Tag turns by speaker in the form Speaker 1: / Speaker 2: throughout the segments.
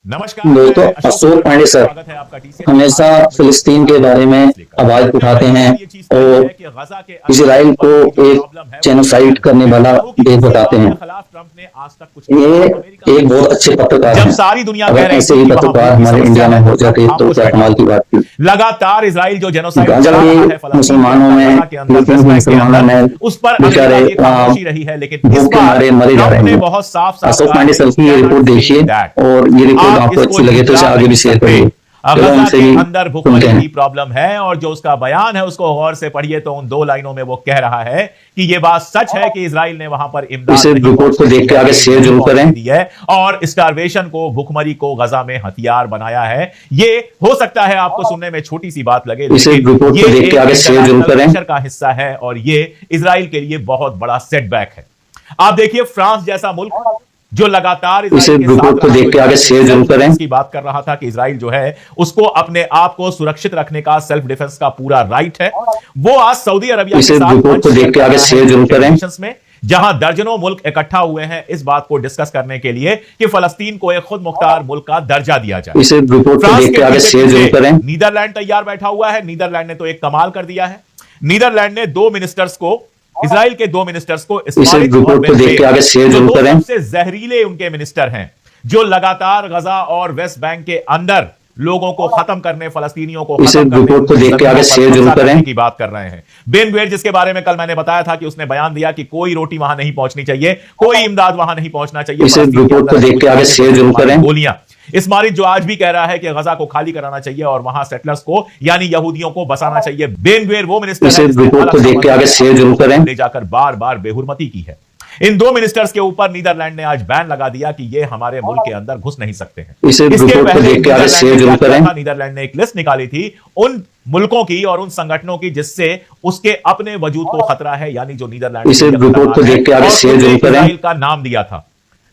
Speaker 1: नमस्कार,
Speaker 2: दोस्तों,
Speaker 1: मैं अशोक
Speaker 2: अशोक
Speaker 1: कुमार।
Speaker 2: पांडे सर
Speaker 1: स्वागत है आपका टीसीएस
Speaker 2: हमेशा फिलिस्तीन के बारे में आवाज उठाते हैं
Speaker 1: ये चीज कही है
Speaker 2: और
Speaker 1: कि गजा के अंदर
Speaker 2: इजराइल को
Speaker 1: बन रही जो
Speaker 2: एक
Speaker 1: प्रॉब्लम है वो
Speaker 2: जेनोसाइड
Speaker 1: रियल है।
Speaker 2: करने
Speaker 1: मैं
Speaker 2: वाला
Speaker 1: कहता हूं कि
Speaker 2: देश
Speaker 1: इसी
Speaker 2: बताते
Speaker 1: बात
Speaker 2: हैं।
Speaker 1: के खिलाफ ट्रंप ने आज तक कुछ नहीं
Speaker 2: ये
Speaker 1: कहा। अमेरिका में
Speaker 2: एक
Speaker 1: उस
Speaker 2: बहुत
Speaker 1: वक्त
Speaker 2: अच्छे पत्रकार
Speaker 1: जब
Speaker 2: हैं।
Speaker 1: सारी दुनिया कह
Speaker 2: अगर
Speaker 1: रही
Speaker 2: ऐसे
Speaker 1: थी
Speaker 2: ही
Speaker 1: कि वहां
Speaker 2: पत्रकार
Speaker 1: भूख की
Speaker 2: हमारे
Speaker 1: समस्या
Speaker 2: इंडिया में
Speaker 1: है, तो
Speaker 2: हो
Speaker 1: ट्रंप
Speaker 2: जाते तो
Speaker 1: खामोश
Speaker 2: क्या
Speaker 1: बैठा
Speaker 2: कमाल की
Speaker 1: हुआ
Speaker 2: बात थी।
Speaker 1: है। लगातार इजराइल जो जेनोसाइड
Speaker 2: गाजा
Speaker 1: चला रहा
Speaker 2: में
Speaker 1: है फलस्तीन के
Speaker 2: मुसलमानों
Speaker 1: अंदर,
Speaker 2: में
Speaker 1: गजा के अंदर, वेस्ट
Speaker 2: फिलिस्तीन के
Speaker 1: बैंक के
Speaker 2: मुसलमानों
Speaker 1: अंदर,
Speaker 2: में
Speaker 1: उस पर
Speaker 2: बेचारे
Speaker 1: अमेरिका की खामोशी रही है। लेकिन इस
Speaker 2: भूख के
Speaker 1: बार
Speaker 2: मारे मरे जा
Speaker 1: ट्रंप
Speaker 2: रहे
Speaker 1: ने
Speaker 2: हैं।
Speaker 1: बहुत साफ साफ
Speaker 2: अशोक
Speaker 1: कहा
Speaker 2: पांडे
Speaker 1: है
Speaker 2: सर
Speaker 1: यू
Speaker 2: की ये
Speaker 1: कैन नॉट
Speaker 2: रिपोर्ट
Speaker 1: फेक
Speaker 2: देखिए
Speaker 1: दैट।
Speaker 2: और ये रिपोर्ट
Speaker 1: आप
Speaker 2: आपको
Speaker 1: इसको
Speaker 2: अच्छी लगे तो इसे
Speaker 1: झुठला
Speaker 2: आगे भी
Speaker 1: नहीं
Speaker 2: शेयर
Speaker 1: सकते।
Speaker 2: करिए। चलो
Speaker 1: गजा
Speaker 2: हमसे
Speaker 1: के
Speaker 2: भी
Speaker 1: अंदर
Speaker 2: सुनते
Speaker 1: भुखमरी
Speaker 2: हैं।
Speaker 1: की प्रॉब्लम है और जो उसका बयान है उसको गौर से पढ़िए तो उन 2 लाइनों में वो कह रहा है कि ये बात सच है कि इजराइल ने वहां पर इमदाद
Speaker 2: इसे
Speaker 1: नहीं
Speaker 2: रिपोर्ट को
Speaker 1: पहुंचने दी
Speaker 2: देख के
Speaker 1: है,
Speaker 2: आगे
Speaker 1: एड
Speaker 2: शेयर
Speaker 1: नहीं
Speaker 2: जरूर
Speaker 1: पहुंचने
Speaker 2: करें।
Speaker 1: दी है और स्टारवेशन को, भुखमरी को गजा में हथियार बनाया है। ये हो सकता है आपको सुनने में छोटी सी बात लगे,
Speaker 2: इसे
Speaker 1: लेकिन
Speaker 2: रिपोर्ट
Speaker 1: ये
Speaker 2: को देख के
Speaker 1: एक
Speaker 2: आगे शेयर जरूर
Speaker 1: इंटरनेशनल
Speaker 2: करें।
Speaker 1: प्रेशर का हिस्सा है और ये इजराइल के लिए बहुत बड़ा सेटबैक है। आप देखिए, फ्रांस जैसा मुल्क जो लगातार
Speaker 2: इसे
Speaker 1: इजराइल के साथ
Speaker 2: रिपोर्ट को
Speaker 1: रहा, जो
Speaker 2: देख के आगे
Speaker 1: इजराइल के
Speaker 2: शेयर जरूर
Speaker 1: सेल्फ
Speaker 2: करें।
Speaker 1: डिफेंस की बात कर रहा था कि इजराइल जो है उसको अपने आप को सुरक्षित रखने का, सेल्फ डिफेंस का पूरा राइट है, वो आज सऊदी अरबिया के
Speaker 2: इसे
Speaker 1: साथ
Speaker 2: रिपोर्ट
Speaker 1: मंच
Speaker 2: को
Speaker 1: शेयर
Speaker 2: देख के
Speaker 1: कर
Speaker 2: आगे
Speaker 1: रहा है
Speaker 2: शेयर जरूर
Speaker 1: यूनाइटेड
Speaker 2: करें।
Speaker 1: नेशंस में, जहां दर्जनों मुल्क इकट्ठा हुए हैं इस बात को डिस्कस करने के लिए कि फलस्तीन को एक खुद मुख्तार मुल्क का दर्जा दिया जाए।
Speaker 2: इसे रिपोर्ट को
Speaker 1: फ्रांस
Speaker 2: देख के
Speaker 1: के
Speaker 2: आगे
Speaker 1: पीछे
Speaker 2: शेयर जरूर
Speaker 1: पीछे
Speaker 2: करें।
Speaker 1: नीदरलैंड तैयार बैठा हुआ है। नीदरलैंड ने तो एक कमाल कर दिया है। नीदरलैंड ने 2 मिनिस्टर्स को, इजराइल के 2 मिनिस्टर्स को,
Speaker 2: इसे
Speaker 1: इस्माइल और
Speaker 2: रिपोर्ट को देख के आगे
Speaker 1: बेन-गुरियन,
Speaker 2: शेयर
Speaker 1: जो
Speaker 2: जरूर
Speaker 1: 2
Speaker 2: करें।
Speaker 1: सबसे जहरीले उनके मिनिस्टर हैं, जो लगातार गजा और वेस्ट बैंक के अंदर लोगों को खत्म करने, फलस्तीनियों को
Speaker 2: इसे
Speaker 1: खत्म करने,
Speaker 2: रिपोर्ट को
Speaker 1: उनकी
Speaker 2: देख के
Speaker 1: जमीनों
Speaker 2: आगे
Speaker 1: पर
Speaker 2: शेयर जरूर
Speaker 1: कब्जा करने
Speaker 2: करें।
Speaker 1: की बात कर रहे हैं। बेन-गुरियन, जिसके बारे में कल मैंने बताया था कि उसने बयान दिया कि कोई रोटी वहां नहीं पहुंचनी चाहिए, कोई इमदाद वहां नहीं पहुंचना चाहिए,
Speaker 2: इसे
Speaker 1: फलस्तीन के
Speaker 2: रिपोर्ट को
Speaker 1: अंदर
Speaker 2: देख के आगे शेयर जरूर करें।
Speaker 1: गोलियां। इस्माइल जो आज भी कह रहा है कि गजा को खाली कराना चाहिए और वहां सेटलर्स को, यानी यहूदियों को बसाना चाहिए। बेन-गुरियन वो मिनिस्टर
Speaker 2: इसे
Speaker 1: है जिसने
Speaker 2: रिपोर्ट को देख के आगे शेयर जरूर करें।
Speaker 1: ले जाकर बार बार बेहुरमती की है। इन 2 मिनिस्टर्स के ऊपर नीदरलैंड ने आज बैन लगा दिया कि ये हमारे मुल्क के अंदर घुस नहीं सकते हैं।
Speaker 2: इसे
Speaker 1: इसके
Speaker 2: रिपोर्ट को
Speaker 1: पहले
Speaker 2: देख के आगे
Speaker 1: नीदरलैंड
Speaker 2: शेयर
Speaker 1: ने क्या
Speaker 2: जरूर
Speaker 1: किया
Speaker 2: करें।
Speaker 1: था? नीदरलैंड ने एक लिस्ट निकाली थी उन मुल्कों की और उन संगठनों की जिससे उसके अपने वजूद को खतरा है, यानी जो नीदरलैंड
Speaker 2: इसे रिपोर्ट को देख के आगे शेयर जरूर करें।
Speaker 1: इजराइल का नाम दिया था।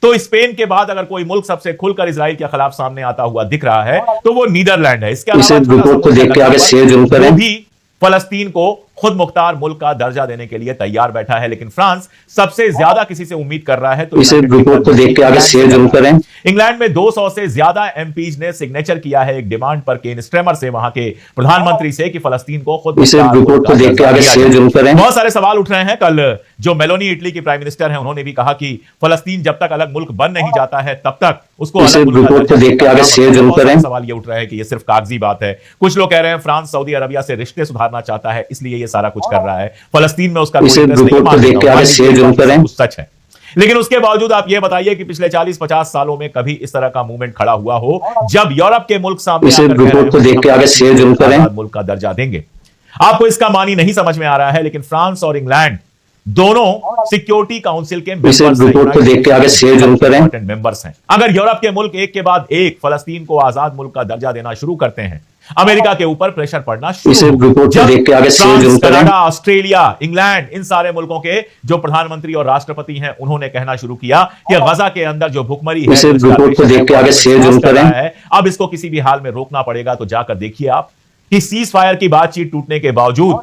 Speaker 1: तो स्पेन के बाद अगर कोई मुल्क सबसे खुलकर इजराइल के खिलाफ सामने आता हुआ दिख रहा है तो वो नीदरलैंड है। इसके
Speaker 2: इसे
Speaker 1: अलावा
Speaker 2: रिपोर्ट को देख के आगे शेयर जरूर करें।
Speaker 1: वो भी फलस्तीन को खुद मुख्तार मुल्क का दर्जा देने के लिए तैयार बैठा है। लेकिन फ्रांस सबसे ज्यादा किसी से उम्मीद कर रहा है तो
Speaker 2: इसे रिपोर्ट को देख के आगे शेयर जरूर करें।
Speaker 1: इंग्लैंड में 200 से ज्यादा एमपीज ने सिग्नेचर किया है एक डिमांड पर, केन स्ट्रेमर से, वहां के प्रधानमंत्री से, कि फलस्तीन को खुद
Speaker 2: इसे रिपोर्ट को देख के आगे शेयर जरूर करें।
Speaker 1: बहुत सारे सवाल उठ रहे हैं। कल जो मेलोनी इटली की प्राइम मिनिस्टर हैं, उन्होंने भी कहा कि फलस्तीन जब तक अलग मुल्क बन नहीं जाता है तब तक उसको
Speaker 2: इसे
Speaker 1: अलग मुल्क का
Speaker 2: रिपोर्ट को
Speaker 1: दर्जा
Speaker 2: देख के आगे शेयर जरूर करें।
Speaker 1: सवाल ये उठ रहा है कि ये सिर्फ कागजी बात है। कुछ लोग कह रहे हैं फ्रांस सऊदी अरबिया से रिश्ते सुधारना चाहता है, इसलिए ये सारा कुछ कर रहा है। फलस्तीन में उसका कोई
Speaker 2: इसे
Speaker 1: इंटरेस्ट नहीं है,
Speaker 2: रिपोर्ट को
Speaker 1: मान
Speaker 2: देख
Speaker 1: लेता
Speaker 2: के
Speaker 1: हूं,
Speaker 2: आगे
Speaker 1: मान लीजिए
Speaker 2: शेयर जरूर
Speaker 1: ये
Speaker 2: करें।
Speaker 1: सब कुछ सच है। लेकिन उसके बावजूद आप ये बताइए कि पिछले 40-50 सालों में कभी इस तरह का मूवमेंट खड़ा हुआ हो जब यूरोप के मुल्क सामने
Speaker 2: इसे
Speaker 1: आकर कह रहे
Speaker 2: रिपोर्ट को
Speaker 1: हो
Speaker 2: देख के आगे शेयर जरूर करें।
Speaker 1: आजाद मुल्क का दर्जा देंगे। आपको इसका मानी नहीं समझ में आ रहा है, लेकिन फ्रांस और इंग्लैंड दोनों सिक्योरिटी काउंसिल के
Speaker 2: इसे रिपोर्ट को देख के आगे शेयर जरूर करें।
Speaker 1: मेंबर्स हैं। अगर यूरोप के मुल्क एक के बाद एक फलस्तीन को आजाद मुल्क का दर्जा देना शुरू करते हैं, अमेरिका के ऊपर प्रेशर पड़ना शुरू
Speaker 2: इसे
Speaker 1: होगा।
Speaker 2: रिपोर्ट को
Speaker 1: जब
Speaker 2: देख के आगे शेयर
Speaker 1: फ्रांस,
Speaker 2: जरूर करें।
Speaker 1: कनाडा, ऑस्ट्रेलिया, इंग्लैंड, इन सारे मुल्कों के जो प्रधानमंत्री और राष्ट्रपति हैं, उन्होंने कहना शुरू किया कि गजा के अंदर जो भुखमरी है,
Speaker 2: इसे रिपोर्ट को देख के आगे शेयर जरूर करें।
Speaker 1: अब इसको किसी भी हाल में रोकना पड़ेगा। तो जाकर देखिए आप कि सीज फायर की बातचीत टूटने के बावजूद,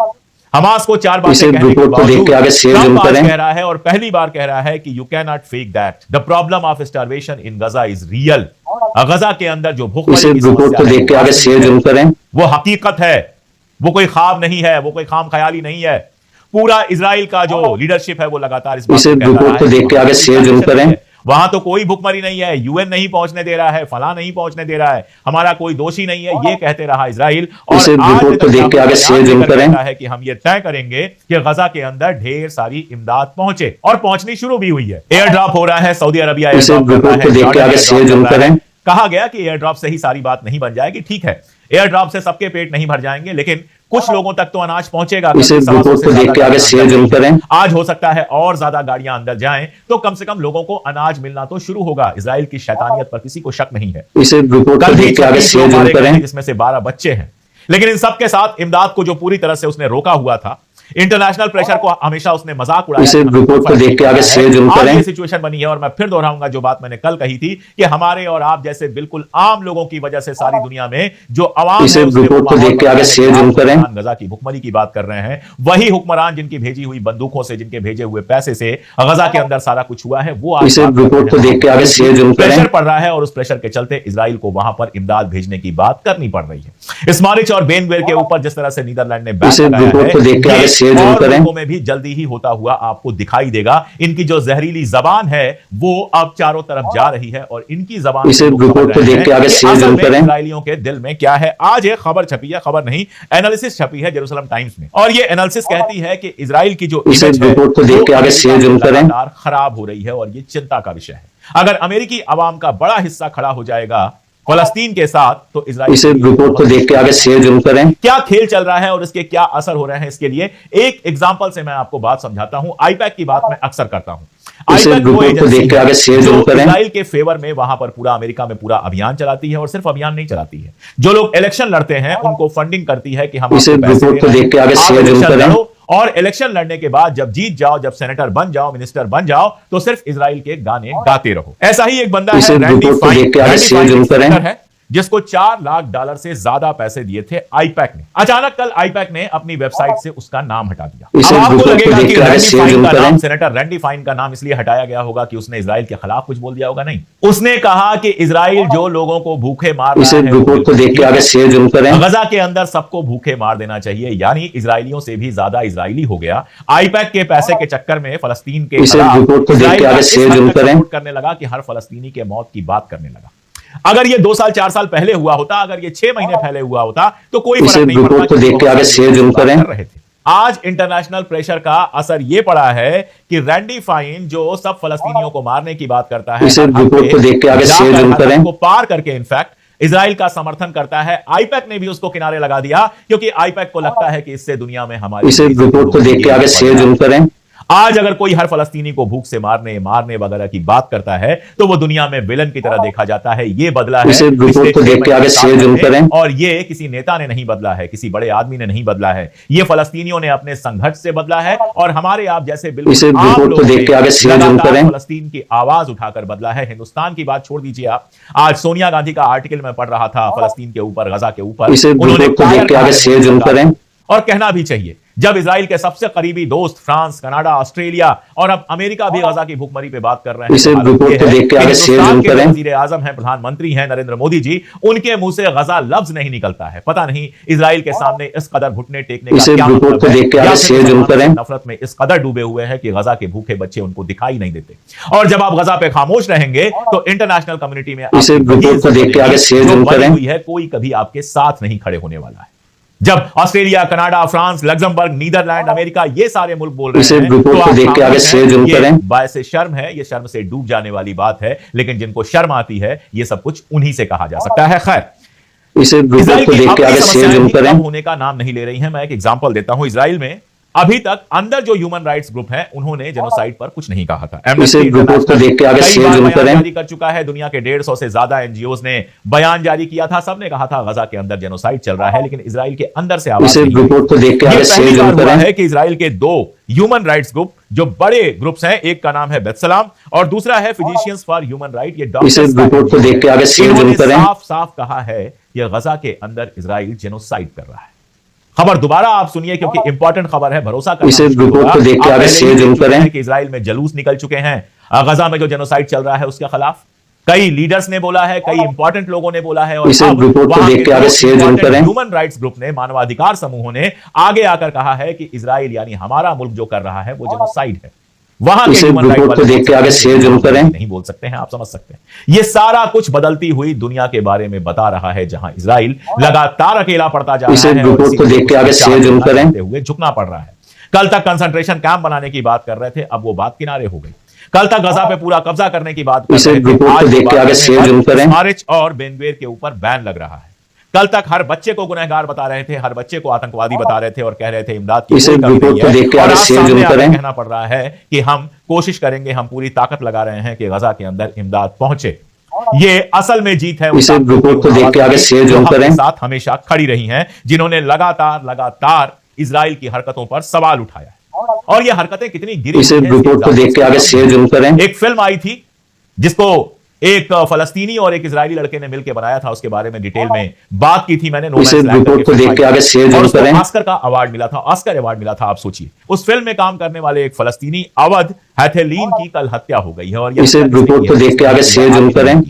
Speaker 1: हमास को 4 बातें
Speaker 2: इसे
Speaker 1: कहने के
Speaker 2: रिपोर्ट को देख के आगे
Speaker 1: बावजूद,
Speaker 2: शेयर
Speaker 1: ट्रंप
Speaker 2: जरूर
Speaker 1: आज
Speaker 2: करें।
Speaker 1: कह रहा है और पहली बार कह रहा है कि you can not fake that the problem of starvation in Gaza is real. Gaza के अंदर जो भूखमरी
Speaker 2: इसे
Speaker 1: की
Speaker 2: रिपोर्ट को
Speaker 1: समस्या
Speaker 2: देख के आगे शेयर जरूर करें।
Speaker 1: वो हकीकत है, वो कोई ख्वाब नहीं है, वो कोई खाम ख्याली नहीं है। पूरा इजराइल का जो लीडरशिप है वो लगातार इस बात
Speaker 2: इसे
Speaker 1: को कह रहा
Speaker 2: रिपोर्ट को
Speaker 1: है
Speaker 2: देख के आगे शेयर जरूर करें।
Speaker 1: वहां तो कोई भुखमरी नहीं है, यूएन नहीं पहुंचने दे रहा है, फला नहीं पहुंचने दे रहा है, हमारा कोई दोषी नहीं है, ये कहते रहा इजराइल। और
Speaker 2: इसे रिपोर्ट को देख के आगे शेयर जरूर करें।
Speaker 1: है कि हम ये तय करेंगे कि गजा के अंदर ढेर सारी इमदाद पहुंचे और पहुंचनी शुरू भी हुई है। एयर ड्रॉप हो रहा है, सऊदी अरबिया एयर
Speaker 2: इसे
Speaker 1: ड्रॉप कर रहा
Speaker 2: रिपोर्ट को
Speaker 1: है,
Speaker 2: देख के
Speaker 1: जॉर्डन
Speaker 2: आगे
Speaker 1: एयर
Speaker 2: शेयर
Speaker 1: ड्रॉप
Speaker 2: जरूर
Speaker 1: कर रहा है।
Speaker 2: करें।
Speaker 1: कहा गया कि एयर ड्रॉप से ही सारी बात नहीं बन जाएगी। ठीक है, एयर ड्रॉप से सबके पेट नहीं भर जाएंगे, लेकिन कुछ लोगों तक तो अनाज पहुंचेगा।
Speaker 2: इसे रिपोर्ट को देख के आगे शेयर जरूर करें।
Speaker 1: आज हो सकता है और ज्यादा गाड़ियां अंदर जाएं तो कम से कम लोगों को अनाज मिलना तो शुरू होगा। इजराइल की शैतानियत पर किसी को शक नहीं है।
Speaker 2: इसे रिपोर्ट को देख के आगे शेयर जरूर करें।
Speaker 1: जिसमें से 12 बच्चे हैं। लेकिन इन सबके साथ इमदाद को जो पूरी तरह से उसने रोका हुआ था, इंटरनेशनल प्रेशर को हमेशा उसने मजाक उड़ाया।
Speaker 2: इस रिपोर्ट को देख के आगे शेयर जरूर करें।
Speaker 1: ये सिचुएशन बनी है और मैं फिर दोहराऊंगा जो बात मैंने कल कही थी कि हमारे और आप जैसे बिल्कुल आम लोगों की वजह से सारी दुनिया में जो अवाम
Speaker 2: इस रिपोर्ट को देख के आगे शेयर जरूर करें।
Speaker 1: गजा की भुखमरी की बात कर रहे हैं, वही हुक्मरान जिनकी भेजी हुई बंदूकों से, जिनके भेजे हुए पैसे से गजा के अंदर सारा कुछ हुआ है, वो
Speaker 2: इस रिपोर्ट को देख के आगे शेयर जरूर करें।
Speaker 1: प्रेशर पड़ रहा है और उस प्रेशर के चलते इजराइल को वहां पर इमदाद भेजने की बात करनी पड़ रही है। स्मॉट्रिच और बेन गविर के ऊपर जिस तरह से नीदरलैंड ने बैन लगाया है, में भी जल्दी ही होता हुआ आपको दिखाई देगा। इनकी जो जहरीली जबान है वो अब चारों तरफ जा रही है और इनकी जबान
Speaker 2: इसे रिपोर्ट को देख के आगे शेयर जरूर करें।
Speaker 1: इजराइलियों के दिल में क्या है। आज एक खबर छपी है, खबर नहीं, एनालिसिस छपी है जेरूसलम टाइम्स में, और ये एनालिसिस कहती है कि इजराइल की जो इमेज है
Speaker 2: रिपोर्ट को देख के आगे शेयर जरूर करें,
Speaker 1: खराब हो रही है और ये चिंता का विषय है। अगर अमेरिकी अवाम का बड़ा हिस्सा खड़ा हो जाएगा फलस्तीन के साथ तो इजराइल
Speaker 2: इस रिपोर्ट को देख के आगे शेयर जरूर करें।
Speaker 1: क्या खेल चल रहा है और इसके क्या असर हो रहे हैं, इसके लिए एक एग्जांपल से मैं आपको बात समझाता हूं। आईपैक की बात मैं अक्सर करता हूं। आईपैक वो एजेंसी है जो इजराइल के फेवर में वहां पर पूरा अमेरिका में पूरा अभियान चलाती है, और सिर्फ अभियान नहीं चलाती है, जो लोग इलेक्शन लड़ते हैं उनको फंडिंग करती है कि हम
Speaker 2: इस रिपोर्ट को देख के आगे शेयर जरूर करें।
Speaker 1: और इलेक्शन लड़ने के बाद जब जीत जाओ, जब सेनेटर बन जाओ, मिनिस्टर बन जाओ, तो सिर्फ इजराइल के गाने गाते रहो। ऐसा ही एक बंदा है रैंडी फाइन है जिसको $4 लाख से ज्यादा पैसे दिए थे आईपैक ने। अचानक कल आईपैक ने अपनी वेबसाइट से उसका नाम हटा दिया। अब आपको लगेगा कि रैंडी फाइन का नाम, सेनेटर रैंडी फाइन का नाम इसलिए हटाया गया होगा कि उसने इजराइल के खिलाफ कुछ बोल दिया होगा। नहीं, उसने कहा कि इजराइल जो लोगों को भूखे मार रहा है,
Speaker 2: रिपोर्ट को देख के आगे शेयर जरूर करें।
Speaker 1: गजा के अंदर सबको भूखे मार देना चाहिए, यानी इजराइलियों से भी ज्यादा इजराइली हो गया। आईपैक के पैसे के चक्कर में फलस्तीन के खिलाफ करने लगा कि हर फलस्तीनी के मौत की बात करने लगा। अगर ये 2 साल 4 साल पहले हुआ होता, अगर ये 6 महीने पहले हुआ होता तो कोई फर्क नहीं पड़ता।
Speaker 2: को देख के आगे शेयर जरूर करें।
Speaker 1: आज इंटरनेशनल प्रेशर का असर यह पड़ा है कि रैंडी फाइन जो सब फलस्तीनियों को मारने की बात करता है,
Speaker 2: रिपोर्ट को देख के आगे शेयर जरूर करें,
Speaker 1: को पार करके इनफैक्ट इजराइल का समर्थन करता है। आईपैक ने भी उसको किनारे लगा दिया क्योंकि आईपैक को लगता है कि इससे दुनिया में हमारी
Speaker 2: रिपोर्ट को देख के आगे शेयर जरूर करें।
Speaker 1: आज अगर कोई हर फलस्तीनी को भूख से मारने वगैरह की बात करता है तो वो दुनिया में विलन की तरह देखा जाता है। ये बदला है
Speaker 2: रिपोर्ट को देख के आगे शेयर जरूर करें।
Speaker 1: और ये किसी नेता ने नहीं बदला है, किसी बड़े आदमी ने नहीं बदला है, ये फलस्तीनियों ने अपने संघर्ष से बदला है और हमारे आप जैसे बिल्कुल आम लोग फलस्तीन की आवाज उठाकर बदला है। हिंदुस्तान की बात छोड़ दीजिए आप, आज सोनिया गांधी का आर्टिकल मैं पढ़ रहा था फलस्तीन के ऊपर, गजा के ऊपर, उन्होंने और कहना भी चाहिए जब इजराइल के सबसे करीबी दोस्त फ्रांस, कनाडा, ऑस्ट्रेलिया और अब अमेरिका भी गजा की भूखमरी पे बात कर रहे हैं। हिंदुस्तान के वजीर आजम हैं, प्रधानमंत्री हैं नरेंद्र मोदी जी, उनके मुंह से गजा लफ्ज नहीं निकलता है। पता नहीं इजराइल के सामने इस कदर घुटने टेकने का क्या मतलब है, नफरत में इस कदर डूबे हुए हैं कि गजा के भूखे बच्चे उनको दिखाई नहीं देते। और जब आप गजा पे खामोश रहेंगे तो इंटरनेशनल कम्युनिटी में हुई है कोई कभी आपके साथ नहीं खड़े होने वाला है। जब Australia, Canada, France, Luxembourg, Netherland, America ये सारे मुल्क बोल रहे हैं तो बायसे शर्म है, ये शर्म से डूब जाने वाली बात है। लेकिन जिनको शर्म आती है ये सब कुछ उन्हीं से कहा जा सकता है। खैर, इजराइल की अपनी समस्याएं कम होने का नाम नहीं ले रही हैं। मैं एक एग्जांपल देता हूं। इजराइल में अभी तक अंदर जो ह्यूमन राइट्स ग्रुप है उन्होंने जेनोसाइड पर कुछ नहीं कहा था। एमनेस्टी इंटरनेशनल जारी कर चुका है, दुनिया के 150 से ज्यादा एनजीओज ने बयान जारी किया था, सबने कहा था गजा के अंदर जेनोसाइड चल रहा है, लेकिन इजराइल के अंदर से आवाज नहीं। पहली बार हुआ है कि इजराइल के 2 ह्यूमन राइट्स ग्रुप जो बड़े ग्रुप्स हैं, एक का नाम है बेत्सलाम और दूसरा है फिजिशियंस फॉर ह्यूमन राइट, ये डॉक्टर्स साफ साफ कहा है कि गजा के अंदर इजराइल जेनोसाइड कर रहा है। खबर दोबारा आप सुनिए क्योंकि इंपॉर्टेंट खबर है, भरोसा करें कि इजराइल में जलूस निकल चुके हैं गजा में जो जेनोसाइड चल रहा है उसके खिलाफ। कई लीडर्स ने बोला है, कई इंपॉर्टेंट लोगों ने बोला है और ह्यूमन राइट्स ग्रुप ने, मानवाधिकार समूहों ने आगे आकर कहा है कि इजराइल यानी हमारा मुल्क जो कर रहा है वो जेनोसाइड है। वहां के ह्यूमन राइट्स नहीं बोल सकते हैं, आप समझ सकते हैं। ये सारा कुछ बदलती हुई दुनिया के बारे में बता रहा है, जहां इजराइल लगातार अकेला पड़ता जा रहा है और हुए झुकना पड़ रहा है। कल तक कंसंट्रेशन कैंप बनाने की बात कर रहे थे, अब वो बात किनारे हो गई। कल तक गजा पे पूरा कब्जा करने की बात कर रहे थे, आज स्मॉट्रिच और बेन गविर के ऊपर बैन लग रहा है। कल तक हर बच्चे को गुनहगार बता रहे थे, हर बच्चे को आतंकवादी बता रहे थे और कह रहे थे इमदाद की कोई कमी नहीं है। और आज सामने आकर कहना पड़ रहा है कि हम कोशिश करेंगे, हम पूरी ताकत लगा रहे हैं कि गजा के अंदर इमदाद पहुंचे। ये असल में जीत है उनके साथ हमेशा खड़ी रही हैं, जिन्होंने लगातार इजराइल की हरकतों पर सवाल उठाया है। और ये हरकतें कितनी गिरी
Speaker 2: इसे रिपोर्ट को देख के आगे शेयर जरूर करें।
Speaker 1: एक फिल्म आई थी जिसको एक फलस्तीनी और एक इजरायली लड़के ने मिलकर बनाया था, उसके बारे में डिटेल में बात की थी मैंने।
Speaker 2: इसे रिपोर्ट को देख के आगे शेयर जरूर करें।
Speaker 1: ऑस्कर का अवार्ड मिला था, ऑस्कर अवार्ड मिला था। आप सोचिए, उस फिल्म में काम करने वाले एक फलस्तीनी अवध हैथेलीन की कल हत्या हो गई है। और
Speaker 2: इसे रिपोर्ट को देख के आगे शेयर जरूर करें।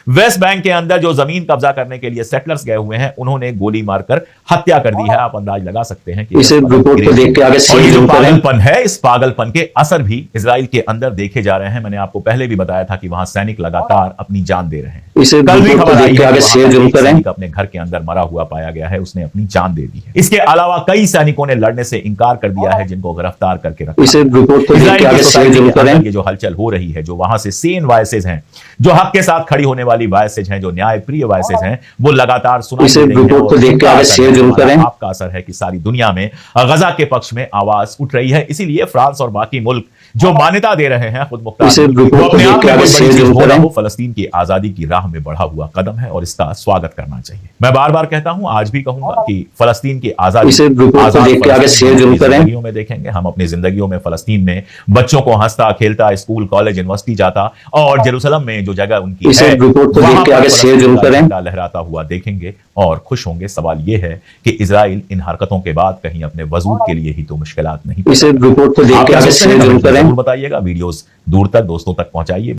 Speaker 1: वेस्ट बैंक के अंदर जो जमीन कब्जा करने के लिए सेटलर्स गए हुए हैं, उन्होंने गोली मारकर हत्या कर दी है। आप अंदाज लगा सकते हैं कि
Speaker 2: इसे रिपोर्ट को देख के आगे शेयर जरूर करें।
Speaker 1: पागलपन है, इस पागलपन के असर भी इजराइल के अंदर देखे जा रहे हैं। मैंने आपको पहले भी बताया था कि वहां सैनिक लगातार अपनी जान दे रहे हैं।
Speaker 2: इसे
Speaker 1: कल भी
Speaker 2: रिपोर्ट को देख के आगे शेयर जरूर करें।
Speaker 1: अपने घर के अंदर मरा हुआ पाया गया है, उसने अपनी जान दे दी है। इसके अलावा कई सैनिकों ने लड़ने से इनकार कर दिया है, जिनको गिरफ्तार करके रखा।
Speaker 2: इसे रिपोर्ट को देख के आगे शेयर जरूर करें।
Speaker 1: ये जो हलचल हो रही है, जो वहां से सेन वॉइसेज हैं, जो हक के साथ खड़ी होने वाली वॉइसेज हैं, जो न्याय प्रिय वॉइसेज हैं, वो लगातार सुनाई दे रही हैं।
Speaker 2: रिपोर्ट को देख के आगे शेयर जरूर करें।
Speaker 1: आपका असर है कि सारी दुनिया में गजा के पक्ष में आवाज उठ रही है। इसीलिए फ्रांस और बाकी मुल्क जो मान्यता दे रहे हैं खुद मुख्तार फलस्तीन की आजादी की राह में बढ़ा हुआ कदम है और इसका स्वागत करना चाहिए। मैं बार बार कहता हूं, आज भी कहूंगा कि फलस्तीन की आजादी जिंदगियों में देखेंगे। हम अपनी जिंदगियों में फलस्तीन में बच्चों को हंसता खेलता स्कूल कॉलेज यूनिवर्सिटी जाता और जेरूसलम में जो जगह उनकी है लहराता हुआ देखेंगे और खुश होंगे। सवाल यह है कि इजराइल इन हरकतों के बाद कहीं अपने वजूद के लिए ही तो मुश्किलात नहीं।
Speaker 2: इसे रिपोर्ट को देख के आगे शेयर जरूर करें।
Speaker 1: बताइएगा, वीडियोस दूर तक दोस्तों तक पहुंचाइए।